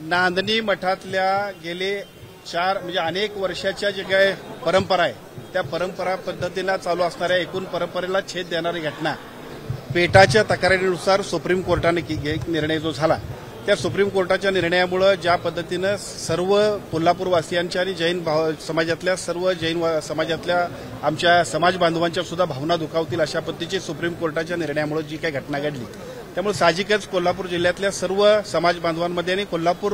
नांदणी मठातल्या गेले म्हणजे अनेक वर्षाच्या जे काही परंपरा आहे त्या परंपरा पद्धतीनं चालू असणाऱ्या एकूण परंपरेला छेद देणारी घटना पेटाच्या तक्रारीनुसार सुप्रीम कोर्टाने एक निर्णय जो झाला त्या सुप्रीम कोर्टाच्या निर्णयामुळे ज्या पद्धतीनं सर्व कोल्हापूरवासियांच्या आणि जैन समाजातल्या सर्व जैन समाजातल्या आमच्या समाज बांधवांच्या सुद्धा भावना दुखावतील अशा पद्धतीची सुप्रीम कोर्टाच्या निर्णयामुळे जी काही घटना घडली त्यामुळे साहजिकच कोल्हापूर जिल्ह्यातल्या सर्व समाज बांधवांमध्ये आणि कोल्हापूर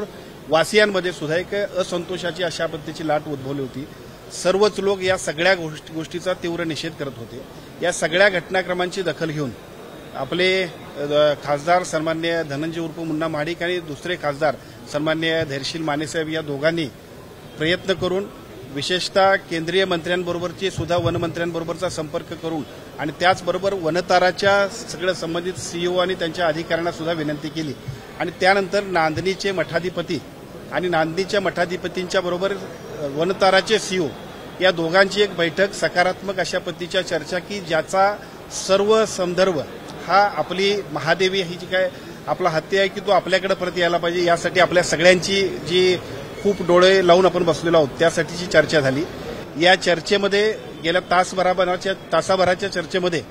वासियांमध्ये सुद्धा एक असंतोषाची अशा पद्धतीची लाट उद्भवली होती। सर्वच लोक या सगळ्या गोष्टीचा तीव्र निषेध करत होते। या सगळ्या घटनाक्रमांची दखल घेऊन आपले खासदार सन्माननीय धनंजय उर्फ मुन्ना महाडिक आणि दुसरे खासदार सन्माननीय धैर्यशील मानेसाहेब या दोघांनी प्रयत्न करून विशेषतः केंद्रीय मंत्र्यांबरोबरची सुद्धा वनमंत्र्यांबरोबरचा संपर्क करून आणि त्याचबरोबर वनताराच्या सगळं संबंधित सीईओ आणि त्यांच्या अधिकाऱ्यांना सुद्धा विनंती केली आणि त्यानंतर नांदणीचे मठाधिपती आणि नांदणीच्या मठाधिपतींच्या बरोबर वनताराचे सीईओ या दोघांची एक बैठक सकारात्मक अशा पद्धतीच्या चर्चा की ज्याचा सर्व संदर्भ हा आपली महादेवी ही जी काय आपला हत्ती आहे की तो आपल्याकडे परत यायला पाहिजे यासाठी आपल्या सगळ्यांची जी खूप डोळे लावून आपण बसलेलो आहोत त्यासाठीची चर्चा झाली। या चर्चेमध्ये गेल्या तासाभराच्या चर्चेमध्ये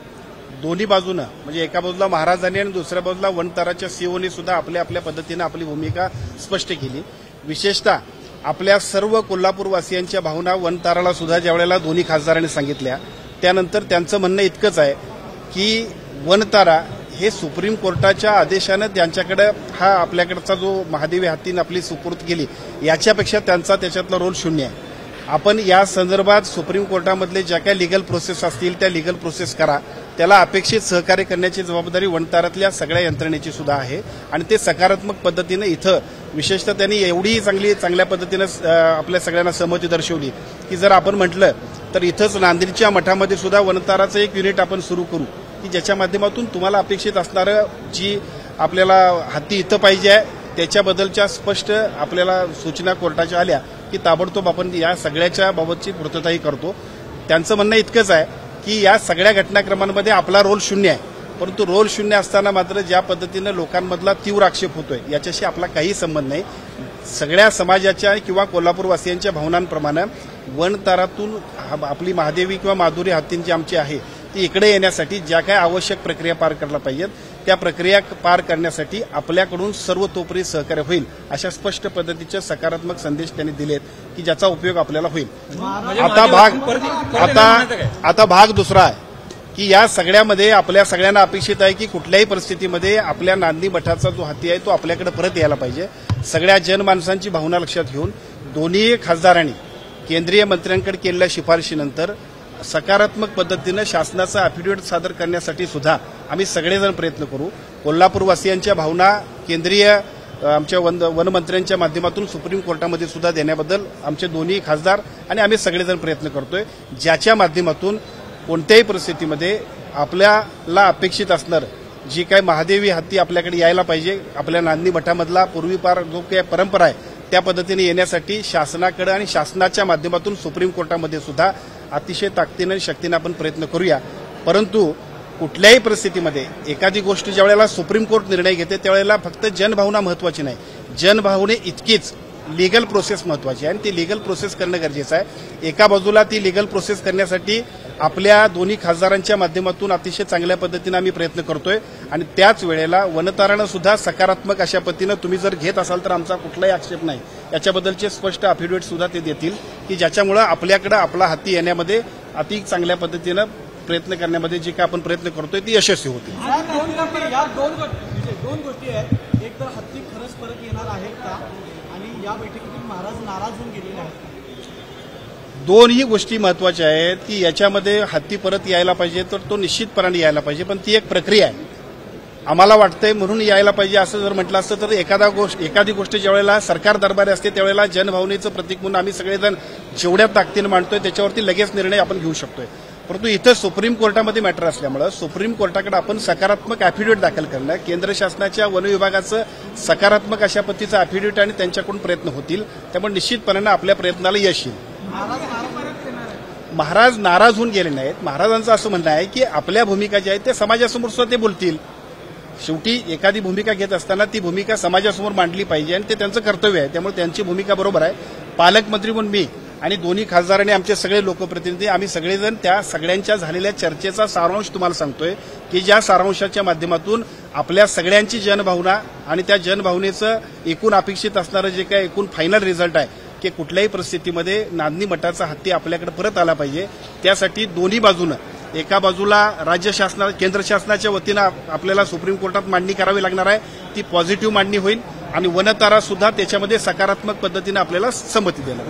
दोन्ही बाजूनं म्हणजे एका बाजूला महाराजांनी आणि दुसऱ्या बाजूला वनताराच्या सीओनी सुद्धा आपल्या आपल्या पद्धतीनं आपली भूमिका स्पष्ट केली। विशेषतः आपल्या सर्व कोल्हापूरवासियांच्या भावना वनताराला सुद्धा ज्यावेळेला दोन्ही खासदारांनी सांगितल्या त्यानंतर त्यांचं म्हणणं इतकंच आहे की वनतारा हे सुप्रीम कोर्टाच्या आदेशानं त्यांच्याकडे हा आपल्याकडचा जो महादेवी हत्तीनं आपली सुपूर्द केली याच्यापेक्षा त्यांचा त्याच्यातला रोल शून्य आहे। आपण या संदर्भात सुप्रीम कोर्टामधले ज्या काही लिगल प्रोसेस असतील त्या लिगल प्रोसेस करा। त्याला अपेक्षित सहकार्य करण्याची जबाबदारी वनतारातल्या सगळ्या यंत्रणेची सुद्धा आहे आणि ते सकारात्मक पद्धतीनं इथं विशेषतः त्यांनी एवढी चांगल्या पद्धतीनं आपल्या सगळ्यांना सहमती दर्शवली की जर आपण म्हटलं तर इथंच नांदेडच्या मठामध्ये सुद्धा वनताराचं एक युनिट आपण सुरू करू की ज्याच्या माध्यमातून तुम्हाला अपेक्षित असणारं जी आपल्याला हत्ती इथं पाहिजे आहे त्याच्याबद्दलच्या स्पष्ट आपल्याला सूचना कोर्टाच्या आल्या की ताबडतोब आपण या सगळ्याच्या बाबतची पूर्तताही करतो। त्यांचं म्हणणं इतकंच आहे की या सगळ्या घटनाक्रमांमध्ये आपला रोल शून्य आहे परंतु रोल शून्य असताना मात्र ज्या पद्धतीनं लोकांमधला तीव्र आक्षेप होतोय याच्याशी आपला काही संबंध नाही। सगळ्या समाजाच्या किंवा कोल्हापूरवासियांच्या भावनांप्रमाणे वनतारातून आपली महादेवी किंवा माधुरी हत्तींची आमची आहे ती इकडे येण्यासाठी ज्या काही आवश्यक प्रक्रिया पार करायला पाहिजेत त्या प्रक्रिया पार करण्यासाठी आपल्याकडून सर्वतोपरी सहकार्य होईल अशा स्पष्ट पद्धतीचे सकारात्मक संदेश त्यांनी दिलेत की ज्याचा उपयोग आपल्याला होईल। आता भाग दुसरा आहे की या सगळ्यामध्ये आपल्या सगळ्यांना अपेक्षित आहे की कुठल्याही परिस्थितीमध्ये आपल्या नांदणी मठाचा जो हत्ती आहे तो आपल्याकडे परत यायला पाहिजे। सगळ्या जनमानसांची भावना लक्षात घेऊन दोन्ही खासदारांनी केंद्रीय मंत्र्यांकडे केलेल्या शिफारशीनंतर सकारात्मक पद्धतीनं शासनाचं अॅफिडेव्हिट सादर करण्यासाठी सुद्धा आम्ही सगळेजण प्रयत्न करू। कोल्हापूरवासियांच्या भावना केंद्रीय आमच्या वनमंत्र्यांच्या माध्यमातून सुप्रीम कोर्टामध्ये सुद्धा देण्याबद्दल आमचे दोन्ही खासदार आणि आम्ही सगळेजण प्रयत्न करतोय ज्याच्या माध्यमातून कोणत्याही परिस्थितीमध्ये आपल्याला अपेक्षित असणार जी काही महादेवी हत्ती आपल्याकडे यायला पाहिजे आपल्या नांदणी मठामधला पूर्वीपार जो काही परंपरा आहे त्या पद्धतीने येण्यासाठी शासनाकडे आणि शासनाच्या माध्यमातून सुप्रीम कोर्टामध्ये सुद्धा अतिशय ताकदीने आणि शक्तीने आपण प्रयत्न करूया। परंतु कुठल्याही परिस्थितीमध्ये एखादी गोष्ट ज्या वेळेला सुप्रीम कोर्ट निर्णय घेते त्यावेळेला फक्त जनभावना महत्वाची नाही जनभावने इतकीच लीगल प्रोसेस महत्वाची आहे आणि ती लीगल प्रोसेस करणं गरजेचं आहे। एका बाजूला ती लीगल प्रोसेस करण्यासाठी आपल्या दोन्ही खासदारांच्या माध्यमातून अतिशय चांगल्या पद्धतीने आम्ही प्रयत्न करतोय आणि त्याच वेळेला वनतारानं सुद्धा सकारात्मक अशा पद्धतीनं तुम्ही जर घेत असाल तर आमचा कुठलाही आक्षेप नाही याच्याबद्दलचे स्पष्ट अॅफिडेव्हिट सुद्धा ते देतील की ज्याच्यामुळे आपल्याकडे आपला हत्ती येण्यामध्ये अति चांगल्या पद्धतीनं प्रयत्न करण्यामध्ये जे काय आपण प्रयत्न करतोय ती यशस्वी होतील। दोन गोष्टी आहेत एक तर हत्ती खरंच परत येणार आहेत का आणि या बैठकीतून महाराज नाराज होऊन गेलेले आहेत। दोनही गोष्टी महत्वाच्या आहेत की याच्यामध्ये हत्ती परत यायला पाहिजे तर तो निश्चितपणाने यायला पाहिजे पण ती एक प्रक्रिया आहे। आम्हाला वाटतंय म्हणून यायला पाहिजे असं जर म्हटलं असतं तर एखादी गोष्ट ज्यावेळेला सरकार दरबारी असते त्यावेळेला जनभावनेचं प्रतीक म्हणून आम्ही सगळेजण जेवढ्या ताकदीनं मांडतोय त्याच्यावरती लगेच निर्णय आपण घेऊ शकतोय परंतु इथं सुप्रीम कोर्टामध्ये मॅटर असल्यामुळे सुप्रीम कोर्टाकडे आपण सकारात्मक अॅफिडेव्हिट दाखल करणं केंद्र शासनाच्या वन विभागाचं सकारात्मक अशा पद्धतीचं अॅफिडेव्हिट आणि त्यांच्याकडून प्रयत्न होतील त्यामुळे निश्चितपणे आपल्या प्रयत्नाला यश येईल। महाराज नाराज होऊन गेले नाहीत। महाराजांचं असं म्हणणं आहे की आपल्या भूमिका ज्या आहेत ते समाजासमोर सुद्धा ते बोलतील शेवटी एखादी भूमिका घेत असताना ती भूमिका समाजासमोर मांडली पाहिजे आणि ते त्यांचं कर्तव्य आहे. त्यामुळे त्यांची भूमिका बरोबर आहे. पालकमंत्री म्हणून मी आणि दोन्ही खासदार आणि आमचे सगळे लोकप्रतिनिधी आम्ही सगळेजण त्या सगळ्यांच्या झालेल्या चर्चेचा सारांश तुम्हाला सांगतोय की ज्या सारांशाच्या माध्यमातून आपल्या सगळ्यांची जनभावना आणि त्या जनभावनेचं एकूण अपेक्षित असणारं जे काय एकूण फायनल रिझल्ट आहे की कुठल्याही परिस्थितीमध्ये नांदणी मठाचा हत्ती आपल्याकडे परत आला पाहिजे. त्यासाठी दोन्ही बाजूनं एका बाजूला राज्य शासना केंद्र शासनाच्या वतीनं आपल्याला सुप्रीम कोर्टात मांडणी करावी लागणार आहे. ती पॉझिटिव्ह मांडणी होईल आणि वनतारा सुद्धा त्याच्यामध्ये सकारात्मक पद्धतीनं आपल्याला संमती देणार.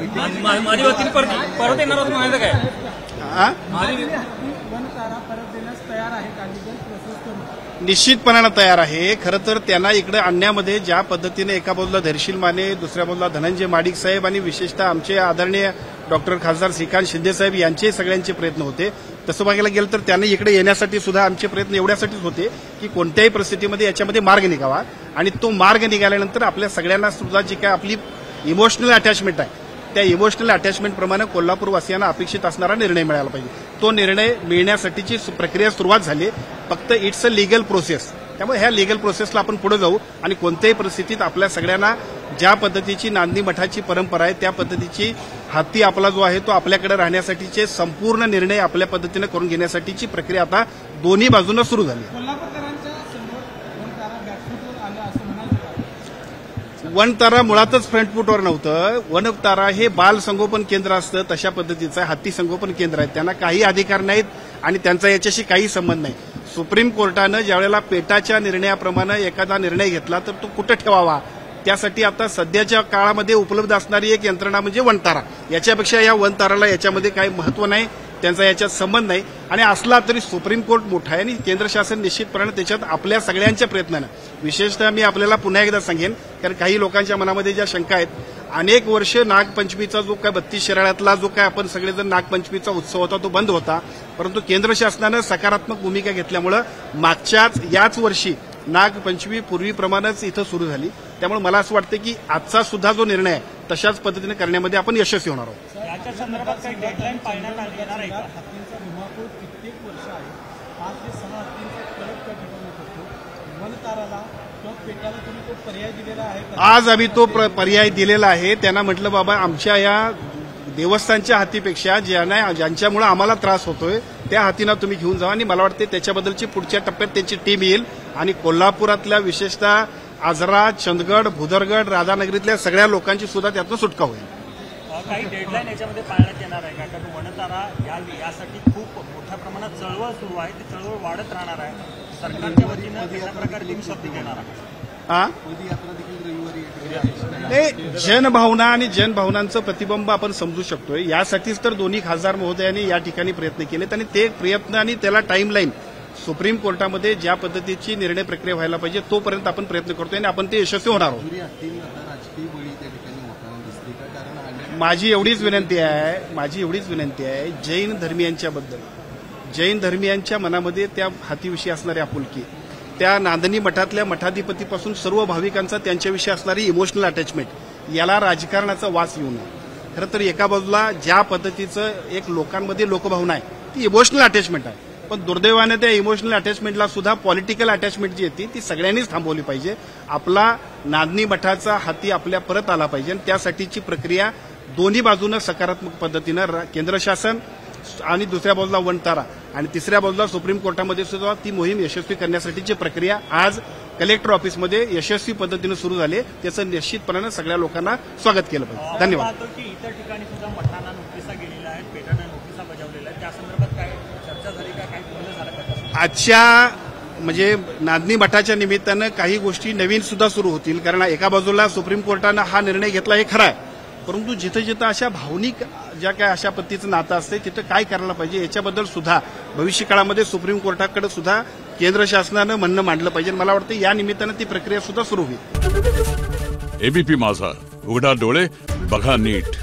निश्चितपणानं तयार आहे. खरं तर त्यांना इकडे आणण्यामध्ये ज्या पद्धतीने एका बाजूला धैर्यशील माने, दुसऱ्या बाजूला धनंजय माडिक साहेब आणि विशेषतः आमचे आदरणीय डॉक्टर खासदार श्रीकांत शिंदे साहेब यांचे सगळ्यांचे प्रयत्न होते. तसं बघायला गेलं तर त्यांनी इकडे येण्यासाठी सुद्धा आमचे प्रयत्न एवढ्यासाठीच होते की कोणत्याही परिस्थितीमध्ये याच्यामध्ये मार्ग निघावा आणि तो मार्ग निघाल्यानंतर आपल्या सगळ्यांना सुद्धा जी काय आपली इमोशनल अटॅचमेंट आहे त्या इमोशनल अटॅचमेंटप्रमाणे कोल्हापूरवासियांना अपेक्षित असणारा निर्णय मिळाला पाहिजे. तो निर्णय मिळण्यासाठीची प्रक्रिया सुरुवात झाली. फक्त इट्स अ लिगल प्रोसेस. त्यामुळे ह्या लिगल प्रोसेसला आपण पुढे जाऊ आणि कोणत्याही परिस्थितीत आपल्या सगळ्यांना ज्या पद्धतीची नांदणी मठाची परंपरा आहे त्या पद्धतीची हत्ती आपला जो आहे तो आपल्याकडे राहण्यासाठीचे संपूर्ण निर्णय आपल्या पद्धतीने करून घेण्यासाठीची प्रक्रिया आता दोन्ही बाजूने सुरू झाली. वनतारा मुळातच फ्रंट फूटवर नव्हतं. वनतारा हे बाल संगोपन केंद्र असतं तशा पद्धतीचं हत्ती संगोपन केंद्र आहे. त्यांना काही अधिकार नाहीत आणि त्यांचा याच्याशी काही संबंध नाही. सुप्रीम कोर्टानं ज्यावेळेला पेटाच्या निर्णयाप्रमाणे एखादा निर्णय घेतला तर तो कुठं ठेवावा त्यासाठी आता सध्याच्या काळामध्ये उपलब्ध असणारी एक यंत्रणा म्हणजे वनतारा. याच्यापेक्षा या वनताराला याच्यामध्ये काही महत्व नाही. त्यांचा याच्यात संबंध नाही आणि असला तरी सुप्रीम कोर्ट मोठा आहे आणि केंद्र शासन निश्चितपणे त्याच्यात आपल्या सगळ्यांच्या प्रयत्नानं विशेषतः मी आपल्याला पुन्हा एकदा सांगेन कारण काही लोकांच्या मनामध्ये ज्या शंका आहेत. अनेक वर्ष नागपंचमीचा जो काय 32 शिराळ्यातला जो काय आपण सगळेजण नागपंचमीचा उत्सव होता तो बंद होता. परंतु केंद्र शासनानं सकारात्मक भूमिका घेतल्यामुळे याच वर्षी नागपंचमी पूर्वीप्रमाणेच इथं सुरू झाली. त्यामुळे मला असं वाटतं की आजचा सुद्धा जो निर्णय आहे तशाच पद्धतीने करण्यामध्ये आपण यशस्वी होणार आहोत. याच्या संदर्भात काही डेडलाईन पाळण्यात येणार आहे का? हत्तींचा धुमाकूळ कित्येक वर्ष आहे. 5 ते 6 हत्तींचा परत त्या ठिकाणी होतो. वनताराला किंवा पेटाला तुम्ही तो पर्याय दिलेला आहे का? आज आम्ही तो पर्याय दिलेला आहे. त्यांना म्हटलं बाबा आमच्या या देवस्थानच्या हत्तीपेक्षा ज्यांच्यामुळे आम्हाला त्रास होतोय त्या हत्तींना तुम्ही घेऊन जा आणि मला वाटते त्याच्याबद्दलची पुढच्या टप्प्यात त्यांची टीम येईल आणि कोल्हापुरातल्या विशेषतः आजरा, चंदगड, भुदरगड, राधानगरीतल्या सगळ्या लोकांची सुद्धा त्यातून सुटका होईल. काही डेडलाईन याच्यामध्ये पाळण्यात येणार आहे का? कारण वनतारा यासाठी खूप मोठ्या प्रमाणात चळवळ सुरू आहे. ती चळवळ वाढत राहणार आहे. सरकारच्या वतीनं कशा प्रकारे तुम्ही शब्द घेणार आहात? जनभावना आणि जनभावनांचं प्रतिबिंब आपण समजू शकतोय. यासाठीच तर दोन्ही खासदार महोदयांनी या ठिकाणी प्रयत्न केलेत आणि ते प्रयत्न आणि त्याला टाईमलाईन सुप्रीम कोर्टामध्ये ज्या पद्धतीची निर्णय प्रक्रिया व्हायला पाहिजे तोपर्यंत आपण प्रयत्न करतोय आणि आपण ते यशस्वी होणार आहोत. माझी एवढीच विनंती आहे जैन धर्मियांच्या मनामध्ये त्या हातीविषयी असणारी आपुलकी, त्या नांदणी मठातल्या मठाधिपतीपासून सर्व भाविकांचा त्यांच्याविषयी असणारी इमोशनल अटॅचमेंट याला राजकारणाचा वास येऊ नये. खरं तर एका बाजूला ज्या पद्धतीचं एक लोकांमध्ये लोकभावना आहे ती इमोशनल अटॅचमेंट आहे. पण दुर्दैवाने त्या इमोशनल अटॅचमेंटला सुद्धा पॉलिटिकल अटॅचमेंट जी येते ती सगळ्यांनीच थांबवली पाहिजे. आपला नांदणी मठाचा हाती आपल्या परत आला पाहिजे आणि त्यासाठीची प्रक्रिया दोन्ही बाजूनं सकारात्मक पद्धतीनं केंद्र शासन आणि दुसऱ्या बाजूला वनतारा आणि तिसऱ्या बाजूला सुप्रीम कोर्टामध्ये सुद्धा ती मोहीम यशस्वी करण्यासाठीची प्रक्रिया आज कलेक्टर ऑफिसमध्ये यशस्वी पद्धतीनं सुरू झाली. त्याचं निश्चितपणानं सगळ्या लोकांना स्वागत केलं पाहिजे. धन्यवाद. इतर ठिकाणी सुद्धा मठांना नोटिसा गेलेल्या आहेत, पेटांना नोटिसा बजावलेल्या आहेत. त्या संदर्भात काय चर्चा झाली का? काही बोलणं झालं का? आजच्या म्हणजे नांदणी मठाच्या निमित्तानं काही गोष्टी नवीन सुद्धा सुरू होतील. कारण एका बाजूला सुप्रीम कोर्टानं हा निर्णय घेतला हे खरं आहे. परंतु जिथं जिथं अशा भावनिक ज्या काय अशा पद्धतीचं नातं असते तिथं काय करायला पाहिजे याच्याबद्दल सुद्धा भविष्य काळामध्ये सुप्रीम कोर्टाकडे सुद्धा केंद्र शासनानं म्हणणं मांडलं पाहिजे. मला वाटतं या निमित्तानं ती प्रक्रिया सुद्धा सुरू होईल. एबीपी माझा, उघडा डोळे बघा नीट.